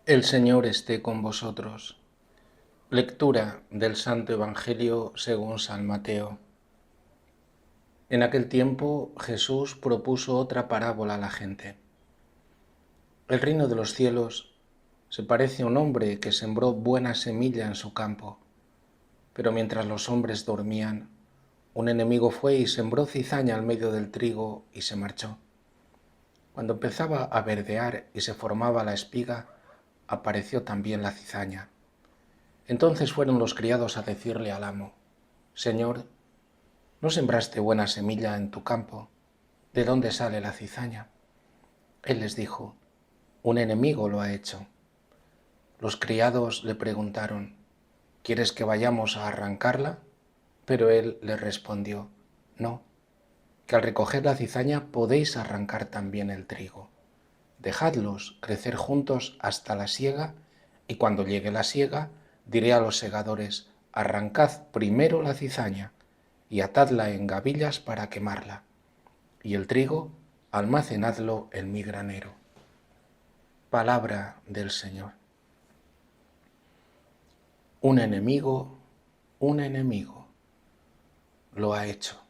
El Señor esté con vosotros. Lectura del Santo Evangelio según San Mateo. En aquel tiempo Jesús propuso otra parábola a la gente. El reino de los cielos se parece a un hombre que sembró buena semilla en su campo, pero mientras los hombres dormían, un enemigo fue y sembró cizaña al medio del trigo y se marchó. Cuando empezaba a verdear y se formaba la espiga, apareció también la cizaña. Entonces fueron los criados a decirle al amo: Señor, ¿no sembraste buena semilla en tu campo? ¿De dónde sale la cizaña? Él les dijo: un enemigo lo ha hecho. Los criados le preguntaron: ¿quieres que vayamos a arrancarla? Pero él les respondió: no, que al recoger la cizaña podéis arrancar también el trigo. Dejadlos crecer juntos hasta la siega, y cuando llegue la siega, diré a los segadores: arrancad primero la cizaña y atadla en gavillas para quemarla, y el trigo almacenadlo en mi granero. Palabra del Señor. Un enemigo lo ha hecho.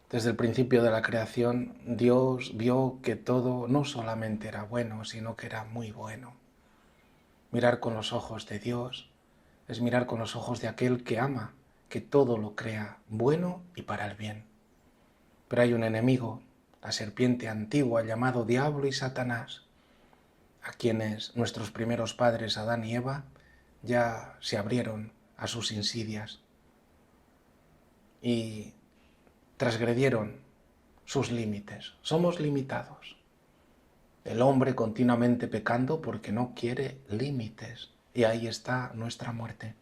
Desde el principio de la creación, Dios vio que todo no solamente era bueno, sino que era muy bueno. Mirar con los ojos de Dios es mirar con los ojos de aquel que ama, que todo lo crea bueno y para el bien. Pero hay un enemigo, la serpiente antigua llamado Diablo y Satanás, a quienes nuestros primeros padres, Adán y Eva, ya se abrieron a sus insidias y transgredieron sus límites. Somos limitados. El hombre continuamente pecando porque no quiere límites. Y ahí está nuestra muerte.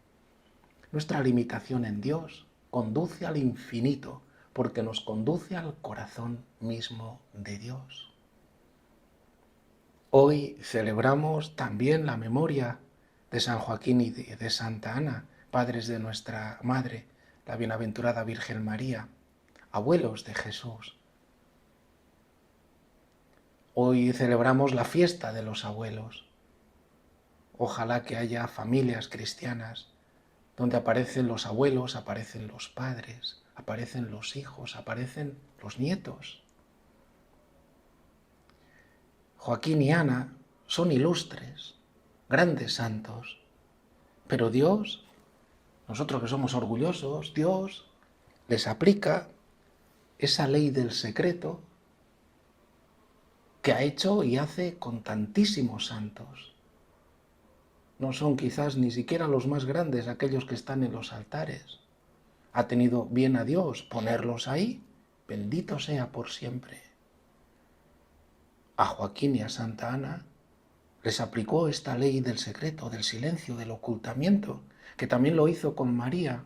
Nuestra limitación en Dios conduce al infinito porque nos conduce al corazón mismo de Dios. Hoy celebramos también la memoria de San Joaquín y de Santa Ana, padres de nuestra Madre, la Bienaventurada Virgen María, abuelos de Jesús. Hoy celebramos la fiesta de los abuelos. Ojalá que haya familias cristianas donde aparecen los abuelos, aparecen los padres, aparecen los hijos, aparecen los nietos. Joaquín y Ana son ilustres, grandes santos, pero Dios, nosotros que somos orgullosos, Dios les aplica esa ley del secreto que ha hecho y hace con tantísimos santos. No son quizás ni siquiera los más grandes aquellos que están en los altares. Ha tenido bien a Dios ponerlos ahí, bendito sea por siempre. A Joaquín y a Santa Ana les aplicó esta ley del secreto, del silencio, del ocultamiento, que también lo hizo con María,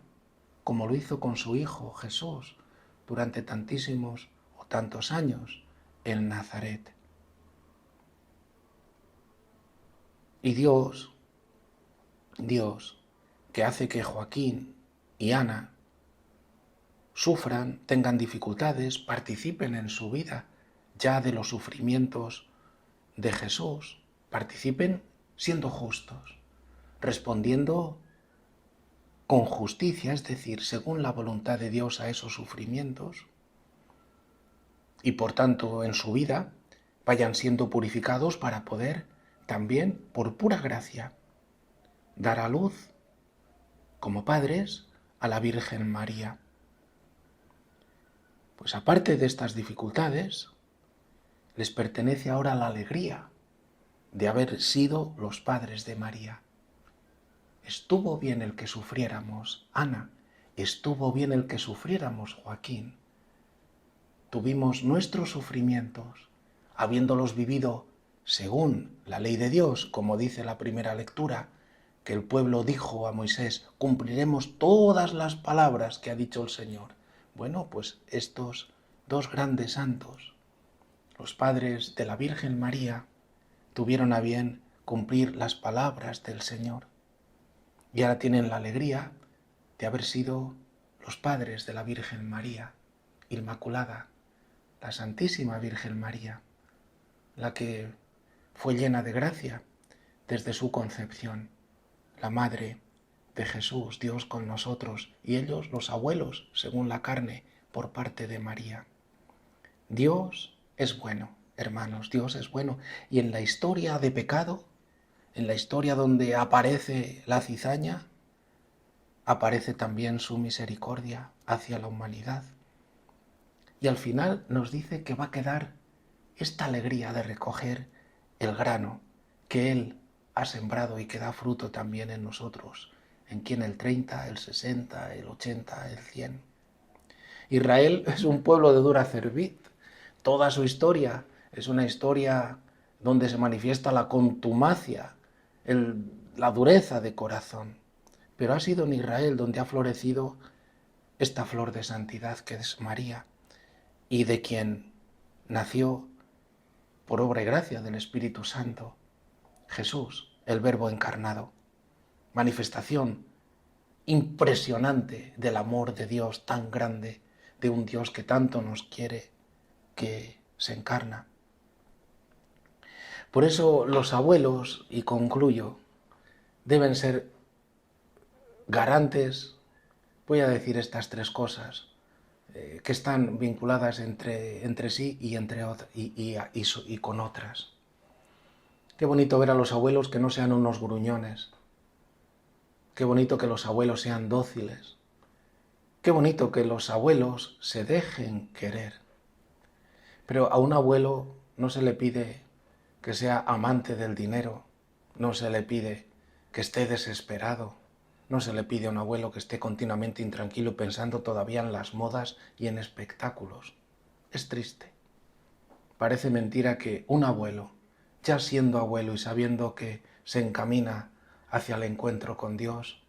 como lo hizo con su hijo Jesús durante tantísimos o tantos años en Nazaret. Y Dios, que hace que Joaquín y Ana sufran, tengan dificultades, participen en su vida ya de los sufrimientos de Jesús, participen siendo justos, respondiendo con justicia, es decir, según la voluntad de Dios a esos sufrimientos, y por tanto en su vida vayan siendo purificados para poder también, por pura gracia, dar a luz como padres a la Virgen María. Pues aparte de estas dificultades, les pertenece ahora la alegría de haber sido los padres de María. Estuvo bien el que sufriéramos, Ana, estuvo bien el que sufriéramos, Joaquín. Tuvimos nuestros sufrimientos, habiéndolos vivido según la ley de Dios, como dice la primera lectura, que el pueblo dijo a Moisés: cumpliremos todas las palabras que ha dicho el Señor. Bueno, pues estos dos grandes santos, los padres de la Virgen María, tuvieron a bien cumplir las palabras del Señor. Y ahora tienen la alegría de haber sido los padres de la Virgen María Inmaculada, la Santísima Virgen María, la que fue llena de gracia, desde su concepción, la madre de Jesús, Dios con nosotros, y ellos los abuelos, según la carne, por parte de María. Dios es bueno, hermanos, Dios es bueno. Y en la historia de pecado, en la historia donde aparece la cizaña, aparece también su misericordia hacia la humanidad. Y al final nos dice que va a quedar esta alegría de recoger el grano que Él ha sembrado y que da fruto también en nosotros, en quien el 30, el 60, el 80, el 100. Israel es un pueblo de dura cerviz. Toda su historia es una historia donde se manifiesta la contumacia, la dureza de corazón. Pero ha sido en Israel donde ha florecido esta flor de santidad que es María, y de quien nació, por obra y gracia del Espíritu Santo, Jesús, el Verbo encarnado. Manifestación impresionante del amor de Dios tan grande, de un Dios que tanto nos quiere, que se encarna. Por eso los abuelos, y concluyo, deben ser garantes, voy a decir estas tres cosas, que están vinculadas entre sí y con otras. Qué bonito ver a los abuelos que no sean unos gruñones. Qué bonito que los abuelos sean dóciles. Qué bonito que los abuelos se dejen querer. Pero a un abuelo no se le pide que sea amante del dinero, no se le pide que esté desesperado, no se le pide a un abuelo que esté continuamente intranquilo pensando todavía en las modas y en espectáculos. Es triste. Parece mentira que un abuelo, ya siendo abuelo y sabiendo que se encamina hacia el encuentro con Dios,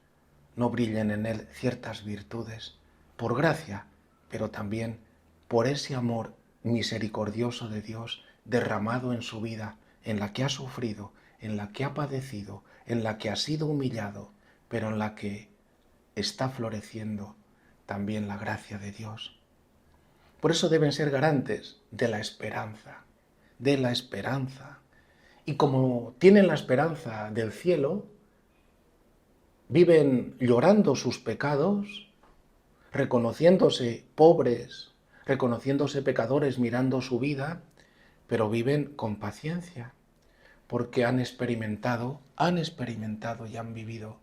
no brillen en él ciertas virtudes, por gracia, pero también por ese amor misericordioso de Dios derramado en su vida, en la que ha sufrido, en la que ha padecido, en la que ha sido humillado, pero en la que está floreciendo también la gracia de Dios. Por eso deben ser garantes de la esperanza, de la esperanza. Y como tienen la esperanza del cielo, viven llorando sus pecados, reconociéndose pobres, reconociéndose pecadores, mirando su vida, pero viven con paciencia, porque han experimentado y han vivido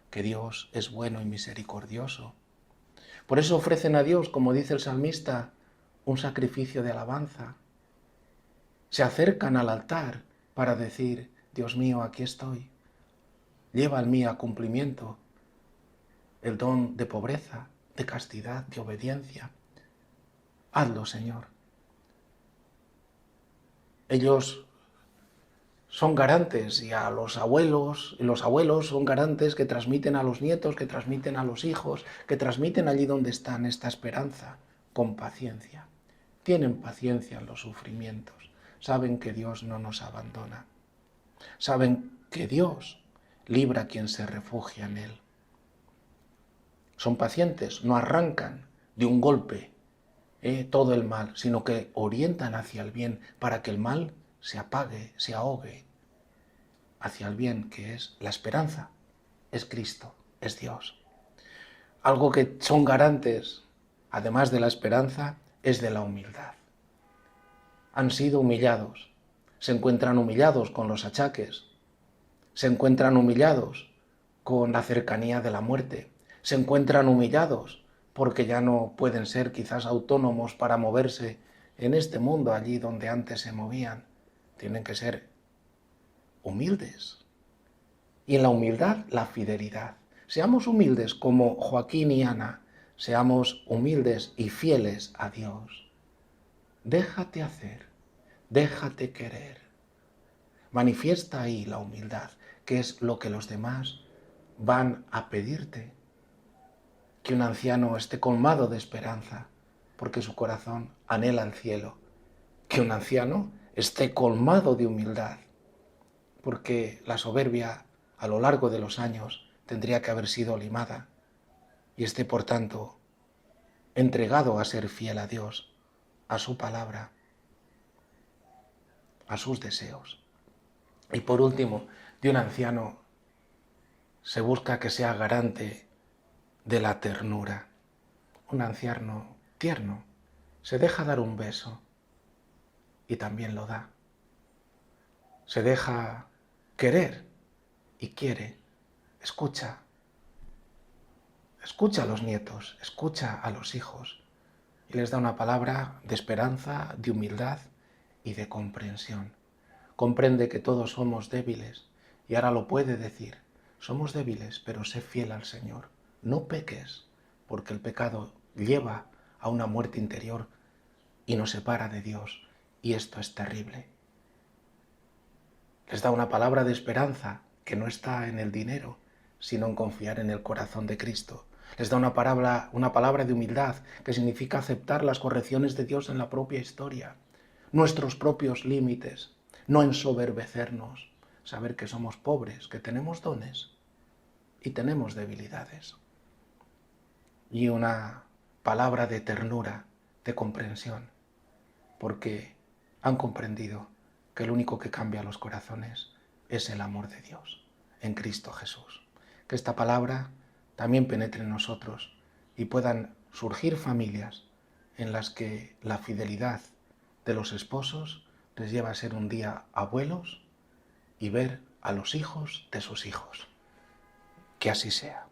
que Dios es bueno y misericordioso. Por eso ofrecen a Dios, como dice el salmista, un sacrificio de alabanza. Se acercan al altar para decir, Dios mío, aquí estoy. Lleva en mí a cumplimiento el don de pobreza, de castidad, de obediencia. Hazlo, Señor. Ellos son garantes y los abuelos son garantes que transmiten a los nietos, que transmiten a los hijos, que transmiten allí donde están esta esperanza, con paciencia. Tienen paciencia en los sufrimientos. Saben que Dios no nos abandona. Saben que Dios libra a quien se refugia en Él. Son pacientes, no arrancan de un golpe todo el mal, sino que orientan hacia el bien para que el mal se apague, se ahogue, hacia el bien que es la esperanza, es Cristo, es Dios. Algo que son garantes, además de la esperanza, es de la humildad. Han sido humillados, se encuentran humillados con los achaques, se encuentran humillados con la cercanía de la muerte, se encuentran humillados porque ya no pueden ser quizás autónomos para moverse en este mundo allí donde antes se movían. Tienen que ser humildes. Y en la humildad, la fidelidad. Seamos humildes como Joaquín y Ana, seamos humildes y fieles a Dios. Déjate hacer, déjate querer. Manifiesta ahí la humildad, que es lo que los demás van a pedirte. Que un anciano esté colmado de esperanza, porque su corazón anhela el cielo. Que un anciano esté colmado de humildad, porque la soberbia a lo largo de los años tendría que haber sido limada, y esté, por tanto, entregado a ser fiel a Dios, a su palabra, a sus deseos. Y por último, de un anciano se busca que sea garante de la ternura. Un anciano tierno se deja dar un beso y también lo da. Se deja querer y quiere. Escucha. Escucha a los nietos, escucha a los hijos y les da una palabra de esperanza, de humildad y de comprensión. Comprende que todos somos débiles y ahora lo puede decir. Somos débiles, pero sé fiel al Señor. No peques, porque el pecado lleva a una muerte interior y nos separa de Dios, y esto es terrible. Les da una palabra de esperanza que no está en el dinero, sino en confiar en el corazón de Cristo. Les da una palabra de humildad que significa aceptar las correcciones de Dios en la propia historia, nuestros propios límites, no ensoberbecernos, saber que somos pobres, que tenemos dones y tenemos debilidades. Y una palabra de ternura, de comprensión, porque han comprendido que el único que cambia los corazones es el amor de Dios en Cristo Jesús. Que esta palabra también penetre en nosotros y puedan surgir familias en las que la fidelidad de los esposos les lleva a ser un día abuelos y ver a los hijos de sus hijos. Que así sea.